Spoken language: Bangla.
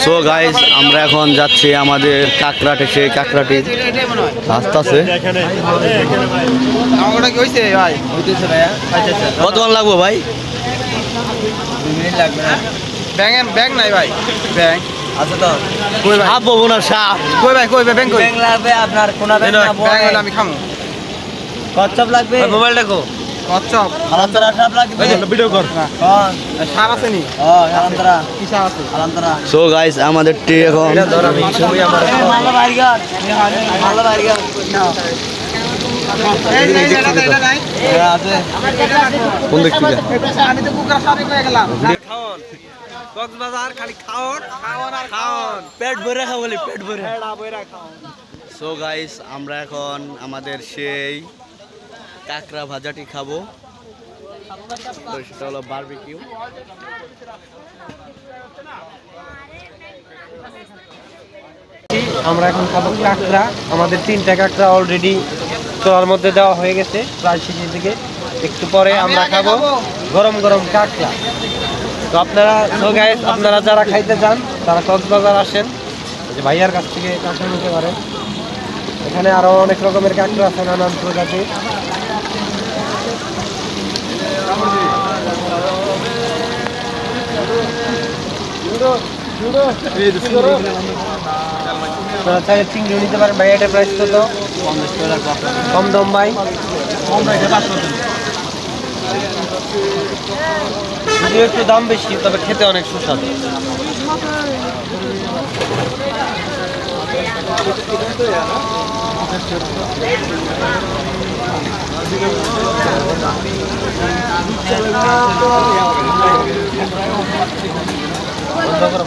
সো গাইস আমরা এখন যাচ্ছি আমাদের কাকড়াটে, সেই কাকড়াটি রাস্তা আছে। কতক্ষণ লাগবো ভাই? 2 মিনিট লাগবে না। ব্যাং নাই ভাই, ব্যাং আছে তো। সাপ বলবো না, সাপ কই ভাই, কই ভাই ব্যাং কই? ব্যাং লাগবে আপনার, কোনা ব্যাং না, ব্যাং হলে আমি খামু। কচ্ছপ লাগবে, মোবাইলটা কো কচ্ছপ আলান্তরা সাপ লাগবে। ভিডিও কর। হ্যাঁ সাপ আছে নি? আলান্তরা, কি সাপ আছে? আলান্তরা। সো গাইস আমাদের টি এখন ভালো বাইরগার, ভালো বাইরগার এটা নাই আছে। কোন দিক থেকে? আমি তো কুকরা সাপই কয়ে গেলাম। খাওন কক্সবাজার, খালি খাওন খাওন আর খাওন, পেট ভরে খাও, বলি পেট ভরে খাওন। সো গাইস আমরা এখন আমাদের সেই কাঁকড়া ভাজাটি খাবো। তো সেটা হলো বারবিকিউ। আমরা এখন খাবো কাঁকড়া। আমাদের 3টা কাঁকড়া অলরেডি চোলার মধ্যে দেওয়া হয়ে গেছে প্রায় শেষের দিকে। একটু পরে আমরা খাবো গরম গরম কাঁকড়া। তো আপনারা যারা খাইতে চান তারা কক্সবাজার আসেন, যে ভাইয়ার কাছ থেকে কাঁকড়া নিতে পারেন। এখানে আরো অনেক রকমের কাঁকড়া আছে, নানান প্রজাতির। আপনারা চাইলে চিংড়িও নিতে পারেন ভাই। এটার প্রাইস কত? কম দাম ভাই, যদিও একটু দাম বেশি, তবে খেতে অনেক সুস্বাদু। বন্ধ করো।